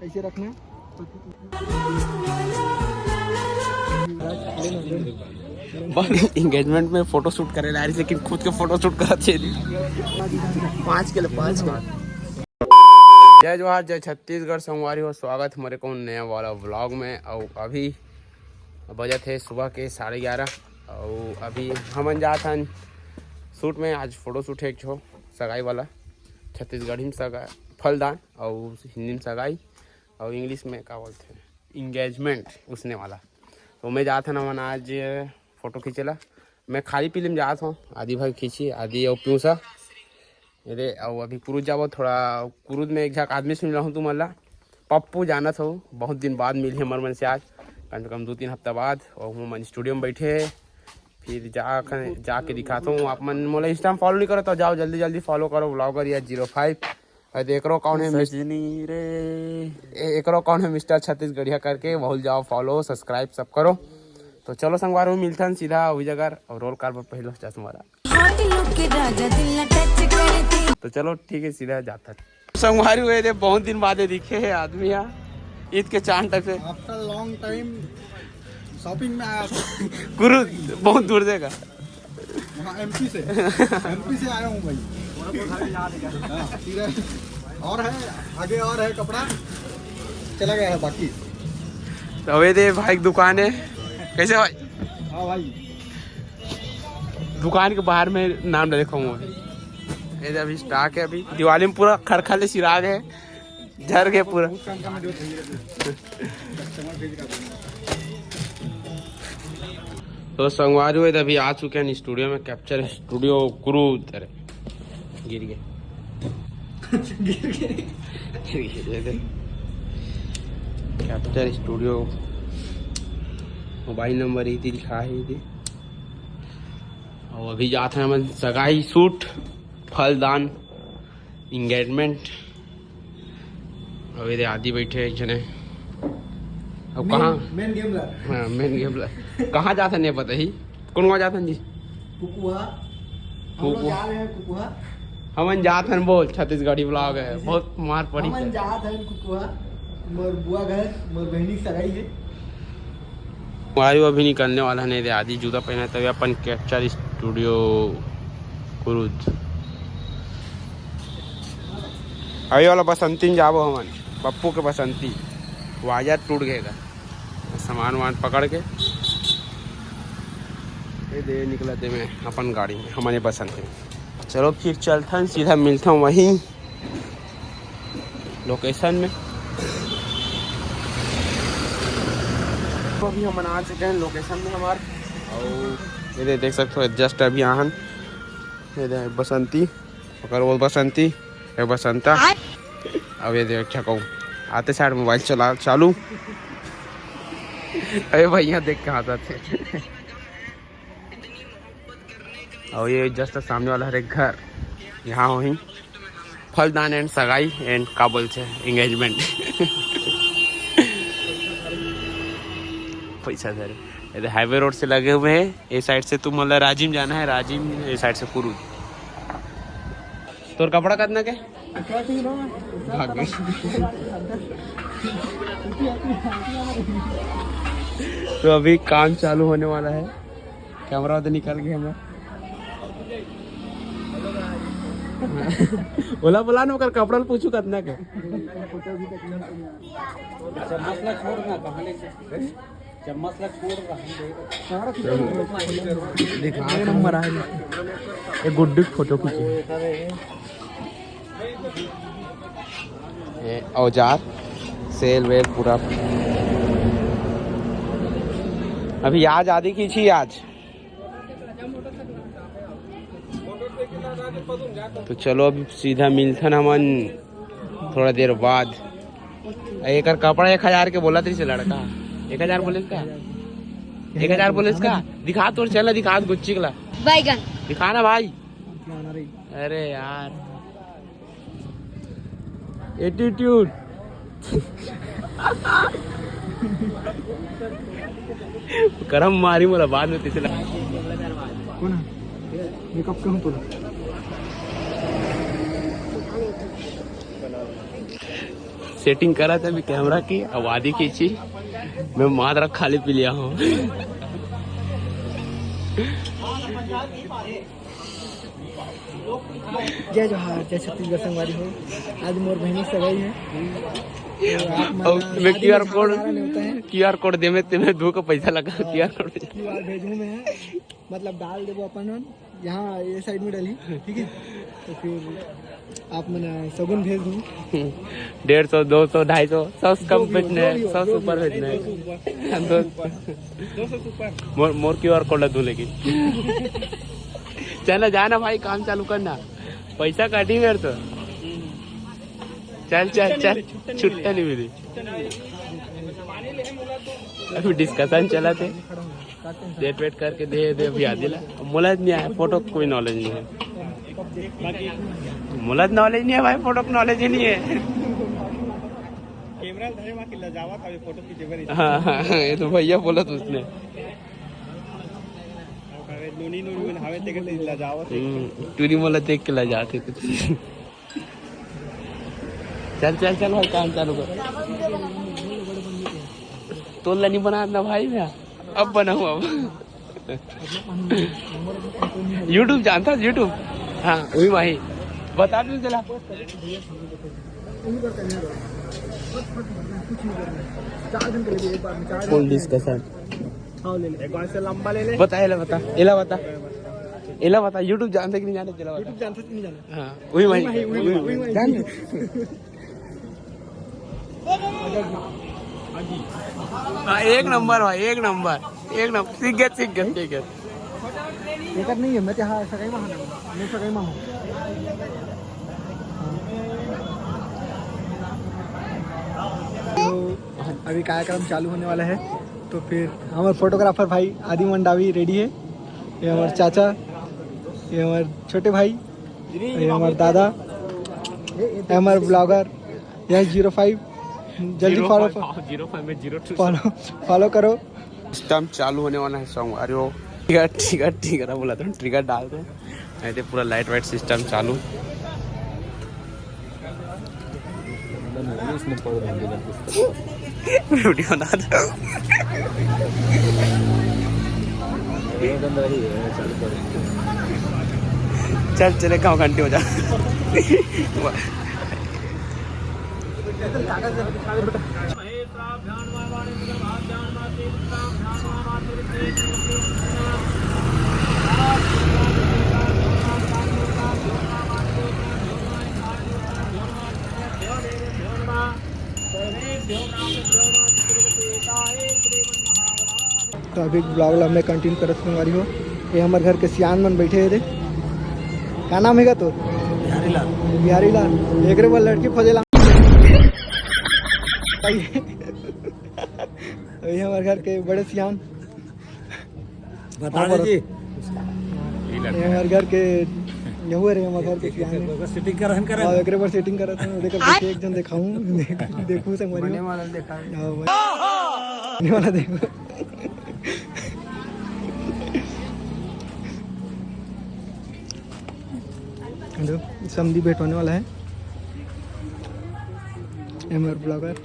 ऐसे रखना। एंगेजमेंट में फोटो शूट करे ला रही, लेकिन खुद के फोटो शूट कराते 5 किलो 5 किलो। जय जोहार, जय छत्तीसगढ़। संगवारी हो, स्वागत हमारे को नया वाला व्लॉग में। और अभी बजे थे सुबह के 11:30 और अभी हम जात हन शूट में। आज फोटो शूट है एक छो सगाई वाला, छत्तीसगढ़ी में सगाई फलदान और हिंदी में सगाई और इंग्लिश में क्या बोलते हैं इंगेजमेंट उसने वाला। तो मैं जाता ना मन आज फ़ोटो खींचेला। मैं खाली पीली में जाता हूँ, आदि भाई खींची आदि और प्यूसा अरे। और अभी कुरुद जाबो थोड़ा। कुरुद में एक झक आदमी से मिला हूँ तुम अल्लाह पप्पू जानत हो, बहुत दिन बाद मिली हमारे मन से आज, कम से कम 2-3 हफ्ता बाद। और हम मन स्टूडियो में बैठे फिर जाके दिखाता हूँ। आप मन मोला इंस्टा में फॉलो नहीं करो तो जाओ जल्दी जल्दी फॉलो करो, ब्लॉगर या 05। और एकरो कौन है सजनी रे, एकरो कौन है मिस्टर छत्तीसगढ़िया करके भूल जाओ, फॉलो सब्सक्राइब सब करो। तो चलो संगवार में मिलता है सीधा वही जगह और रोल कार पर पहले चश्मा। तो चलो ठीक है सीधा जाता है। संगवारी हुए थे बहुत दिन बाद दिखे है आदमी यहाँ ईद के चांद तक से। आफ्टर लॉन्ग टाइम शॉपिंग में आया गुरु बहुत दूर देगा वहाँ एमपी से आया हूँ भाई। और है आगे और है कपड़ा चला गया है बाकी। तो वे दे भाई दुकान है कैसे भाई? हाँ भाई, दुकान के बाहर में नाम लिखा हूँ ये अभी स्टॉक है। अभी दिवाली में पूरा खड़खड़े सिराग है, झर गए पूरा। तो संगवारी हुए अभी आ चुके हैं स्टूडियो में, कैप्चर स्टूडियो गुरु तेरे गिर गए कैप्चर स्टूडियो। मोबाइल नंबर ही लिखा है ये। और अभी जाते हैं हम सगाई शूट फलदान इंगेजमेंट। अभी दे आदि बैठे एक जने। अब कहाँ मेन गेम ला हाँ मेन गेम कहाँ जाते नहीं पता ही कौन वहाँ जाते जी कुकुहा। हम लोग जा रहे हैं कुकुहा। हमन जात हन बोल छत्तीसगढ़ी ब्लॉग है, बहुत मार पड़ी हम जात हैं कुकुहा। मोर बुआ घर मोर बहनी सगाई है। वायु अभी निकलने वाला नहीं दे आदि जूता पहना तभी अपन कैप्चर स्टूडियो कुरुद अभी वाला बसंती में जाबो हमन पप्पू के बसंती। वायर टूट गएगा, सामान वामान पकड़ के दे निकला थे मैं अपन गाड़ी में हमारे बसंती में। चलो फिर चलता हूँ सीधा मिलता हूँ वहीं लोकेशन में। तो अभी हम आ चुके हैं लोकेशन में हमारे। और ये देख सकते हो जस्ट अभी आहन ये बसंती अगर वो बसंती एक बसंता। अब ये देख कहूँ आते साइड मोबाइल चला चालू। अरे भैया देख के आता थे। और ये जस्ट सामने वाला हर एक घर यहाँ वहीं फलदान एंड सगाई एंड का बोलते हैं इंगेजमेंट। पैसा धरे हाईवे रोड से लगे हुए हैं। ये साइड से तुम मतलब राजिम जाना है, राजिम ये साइड से कुरुद। तोर कपड़ा कितना के भाग गए। तो अभी काम चालू होने वाला है। कैमरा तो निकल गया हमारा। बोला बोला ना कर कपड़ा पूछू कितना के नंबर आए एक गुड्डू फोटो खींचे औजार सेल वेल पूरा। अभी आज आदि खींची आज। तो चलो अभी सीधा मिलथन हमन थोड़ा देर बाद। एक कपड़ा 1000 के बोला थी से लड़का 1000 बोले का 1000 बोले इसका दिखा तो चल दिखा गुच्ची का बैगन दिखा ना भाई। अरे यार एटीट्यूड करम मारी मोला बाद में तिसला कौन मेकअप का हूँ तो सेटिंग करा था अभी कैमरा की, अब आधी खींची, मैं मात्र खाली पी लिया हूँ। जय जोहार, जय छत्तीसगढ़ संगवारी हो। आज मोर बहनी सगाई है। मैं क्यूआर कोड दे में तुम्हें दो का पैसा लगा। क्यूआर भेजू में है, मतलब डाल देवो अपन यहाँ ये साइड में डाली, ठीक है। तो फिर आप मैंने सगुन भेज दूँ। 150, 200, 250, 100 से कम भेजना है, 100 से ऊपर भेजना है। 200 ऊपर मोर क्यूआर कोड दूँ लेकिन। चल जाना भाई, काम चालू करना, पैसा काटी मेरे तो। चल चल चल, छुट्टा नहीं मिली। अभी डिस्कशन चला थे, डेट वेट करके दे दे अभी आदिला। मुलाज नहीं आया, फोटो कोई नॉलेज नहीं है। मुलाज नॉलेज नहीं है भाई, फोटो नॉलेज ही नहीं है। कैमरा धरे वहाँ की लजावा था फोटो की जेवर। हाँ, ये तो भैया बोला तो उसने। टूरी मोला देख के लजाते कुछ। चल चल चल भाई, काम चालू कर। तो नहीं बना ना भाई, मैं अब बनाऊँ अब। यूट्यूब जानता है, यूट्यूब। हाँ वही भाई, बता दूँ चला। फुल डिस्कशन लंबा ले ले। बता एला बता, एला बता, एला बता। यूट्यूब जानते कि नहीं जानते? चला यूट्यूब जानते कि नहीं जानते? हाँ वही भाई, जान। हाँ एक नंबर भाई, एक नंबर, एक नंबर। सीख गए, सीख गए, ठीक है। लेकर नहीं है, मैं यहाँ सगाई में हूँ, मैं सगाई में हूँ। तो अभी कार्यक्रम चालू होने वाला है, तो फिर हमारे फोटोग्राफर भाई आदि मंडावी रेडी है। ये हमारे चाचा, ये हमारे छोटे भाई, ये हमारे दादा, ये हमारे ब्लॉगर, यह 05। जल्दी फॉलो करो। सिस्टम चालू होने वाला है सॉन्ग। अरे वो ठीक है बोला था, ट्रिगर डाल दो, नहीं तो पूरा लाइट वाइट सिस्टम चालू। वीडियो बना दो। चल चले, गाँव घंटे हो जा। तो अभी ब्लॉग में कंटिन्यू करत वाली हो। ये हमारे घर के सियान मन बैठे है। क्या नाम है तो? बिहारी लाल। एक बार लड़की खोजेला। ये हमारे घर के बड़े सियान बता दीजिए। हमारे घर के यहू है, हमारे घर के सियान सेटिंग कर हम करे। एक बार सेटिंग करत हूं, देख के एक जन दिखाऊं, देखूं संग बने वाला देखा। हां बने वाला देखो। समधी भेंट होने वाला है। एमआर ब्लॉगर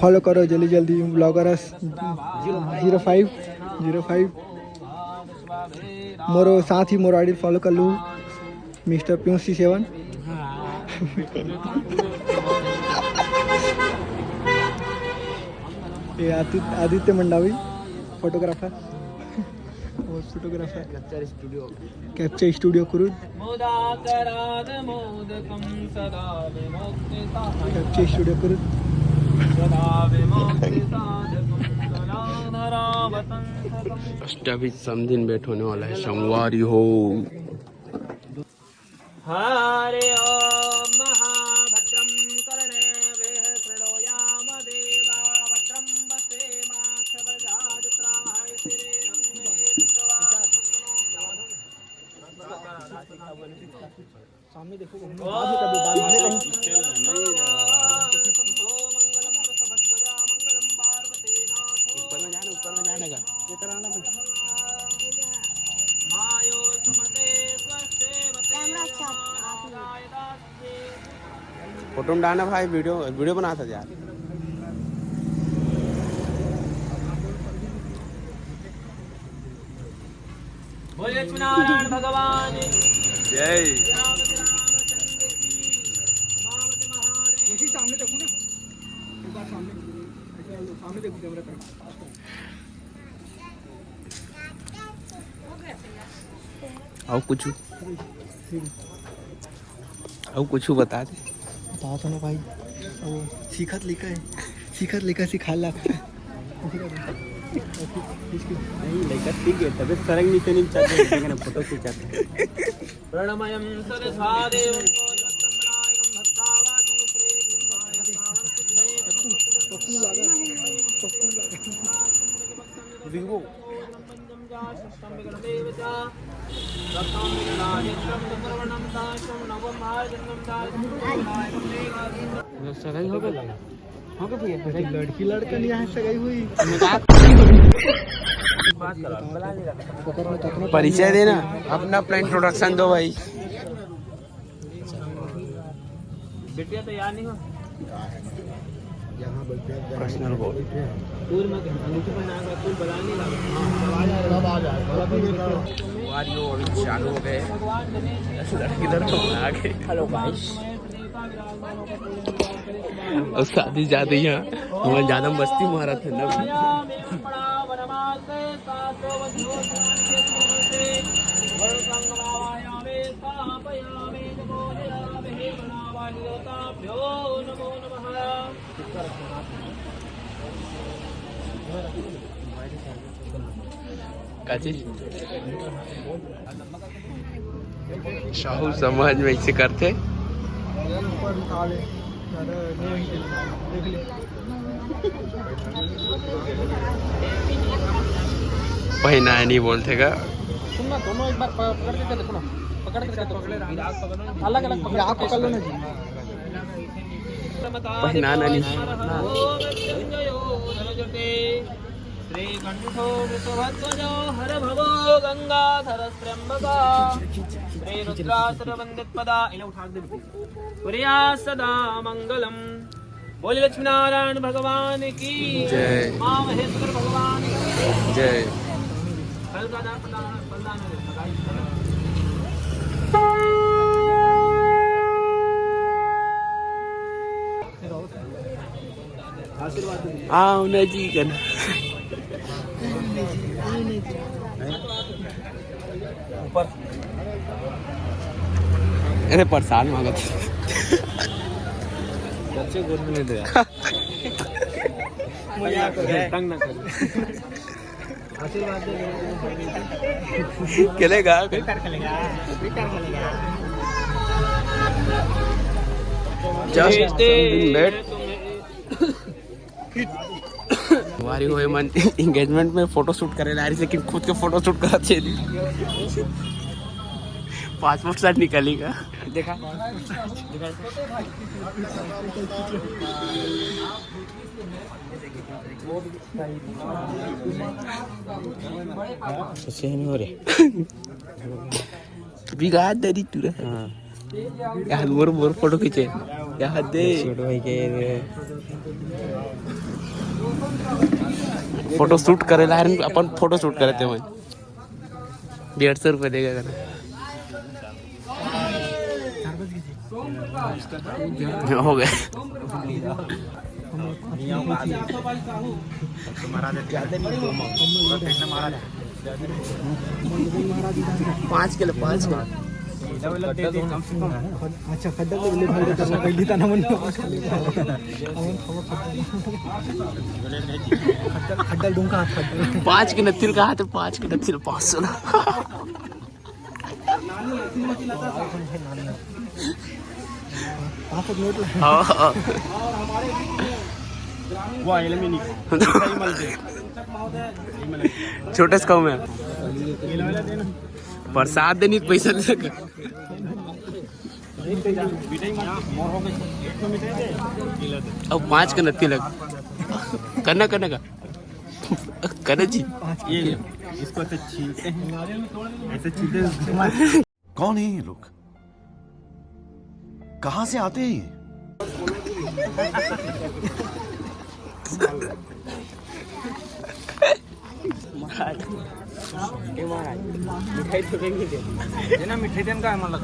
फॉलो करो जल्दी जल्दी। ब्लॉगर 05 मोरो साथ ही मोर आईडी फॉलो कर लूँ, मिस्टर प्यूसी 7। ये आदित्य मंडावी फोटोग्राफर और photographer capture studio Kurud. Capture studio Kurud. अभी समझिन बैठ होने वाला है। संगवारी हो। हरे ओम महाभद्रं कर्णेभिः शृणोयाम देवा भद्रं वसेमाक्षभजाजत्राय सामने देखो। फोटो में डालना भाई, वीडियो बना था यार। बोले लक्ष्मीनारायण भगवान जय। सामने देखो ना, एक बार सामने देखो कैमरा पे। और कुछ बता दे। बता तो ना भाई, वो सीखत लेकर सिखा ला। नहीं लेकर ठीक है, तबे सरंग नीचे नहीं चाहते देखना फोटो खींचाते। प्रणमयम सरस्वादेव सगाई हो गई लड़की लड़का नहीं यहाँ सगाई हुई। परिचय देना अपना, अपना इंट्रोडक्शन दो भाई। बेटिया तो यार नहीं हो पर्सनल बोल। टूर में अंगूठी बना कर टूर बना नहीं वारियो अभी चालू हो गए, लड़की लड़कों आगे। हेलो गाइस, और शादी जाते यहाँ हमारे ज्यादा मस्ती मारा था ना। शाहू समाज में इसे करते। पहना नहीं बोलते का, दोनों एक बार पकड़ के देखो ना, पकड़ के अलग अलग आप पकड़ लो ना जी। पहनाना नहीं। श्रीकंठो मृतभध्वजो हर भवो गंगाधरस्त्रयंबका श्रीरुद्रासुर वंदितपदा पुरिया सदा मंगलम। बोले लक्ष्मीनारायण भगवान की जय। माँ महेश्वर भगवान की जय। आओ ना जी करना। अरे प्रसाद मांगा था। बच्चे गोद में ले तंग ना कर। आशीर्वाद खेलेगा जस्ट बैठ। हमारी हुए मन एंगेजमेंट में फोटो शूट करे ला रही, लेकिन खुद के फोटो शूट करा चाहिए। पासपोर्ट साइज निकलेगा देखा। नहीं हो रहे बिगाड़ दे रही तू। यार मोर फोटो खींचे यार दे। फोटो शूट करे ला अपन फोटो शूट करे थे। 150 रुपये देगा हो गए। 5 किलो 5 किलो। अच्छा खड्डा पहिली त्यांना म्हणलं खड्डा डुंका हात खड्डा 5 के नथिल का हाथ 5 के नथिल 500 ना। हाँ छोटे से कम है प्रसाद देनी पैसा दे सका। अब 5 का नत्ती लग करना करने का करना जी। ये इसको ऐसे छीलते हैं, ऐसे छीलते हैं। कौन है ये लोग, कहां से आते हैं ये? मिठाई तो देंगे दे ना मिठाई देन काय मला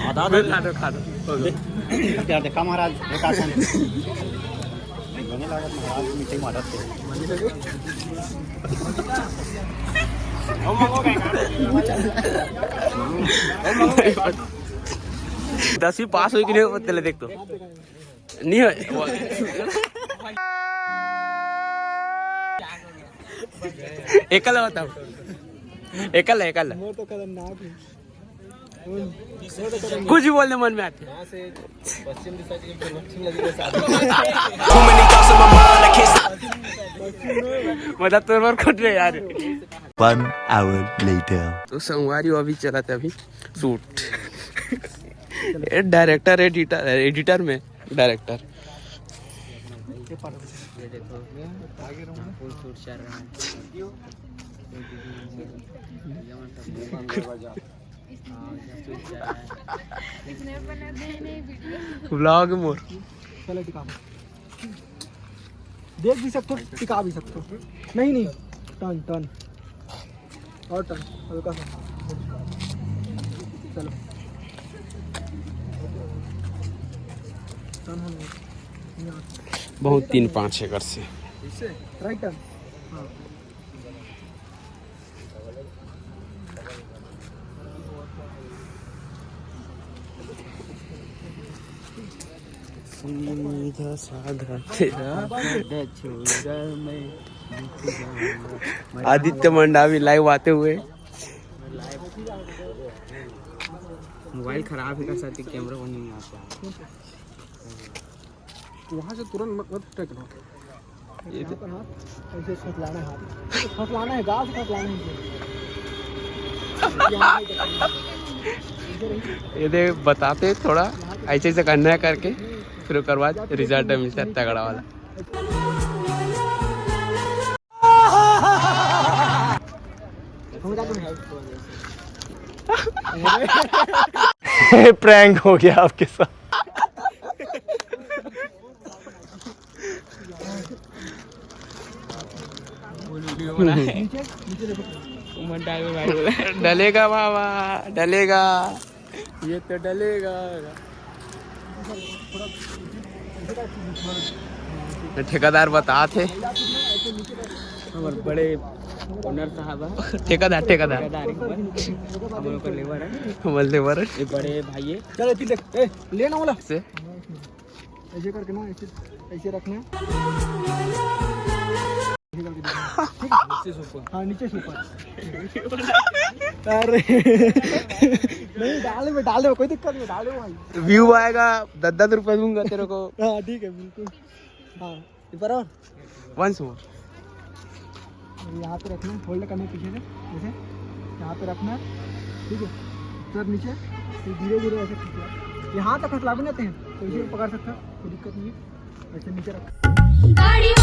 आधा खा दो क्या देखा महाराज एक आसन बने लागत महाराज मिठाई मारत ते 10वीं पास हुई कि नहीं पता देख तो नहीं है एकल होता एकल वो तो खतरनाक है। कुछ भी बोलने मन में आते यहाँ से पश्चिम दिशा की पश्चिम नदी के साथ मतलब तोर पर खुद रहे यार 1 hour later. तो संगवारी अभी चला था अभी शूट डायरेक्टर एडिटर में डायरेक्टर ये देखो फुल शूट चल रहा है व्लॉग मोर चलो टिका देख भी सकते हो टिका भी सकते हो नहीं टर्न टर्न और टर्न हल्का सा चलो टर्न होने बहुत 3-5 एकड़ से इससे राइट टर्न हाँ सीधा साधा तेरा आदित्य मंडावी लाइव आते हुए मोबाइल खराब है का साथ कैमरा को नहीं आता वहाँ से तुरंत मत टेकना ये तो हाथ ऐसे खसलाना है हाथ खसलाना है गाल से खसलाना है ये दे बताते थोड़ा ऐसे ऐसे करना है करके फिर उसके बाद रिजल्ट मिलता है तगड़ा वाला प्रैंक हो गया आपके साथ डलेगा बाबा डलेगा ये तो डलेगा ठेकेदार बता थे हमारे बड़े ओनर साहब ठेकेदार हम लोग का लेबर है लेबर ये बड़े भाई है चलो देख लेना वाला से ऐसे करके ना ऐसे रखना हाँ नीचे से ऊपर अरे नहीं डाले कोई दिक्कत नहीं डाले भाई व्यू आएगा 10-10 रुपए दूंगा तेरे को हाँ ठीक है बिल्कुल हाँ ऊपर और वंस मोर यहाँ पे रखना होल्ड करना पीछे से जैसे यहाँ पे रखना ठीक है सर नीचे फिर धीरे धीरे ऐसे खिंचना यहाँ तक खसला भी नहीं हैं तो इसे पकड़ सकता कोई दिक्कत नहीं है ऐसे नीचे रख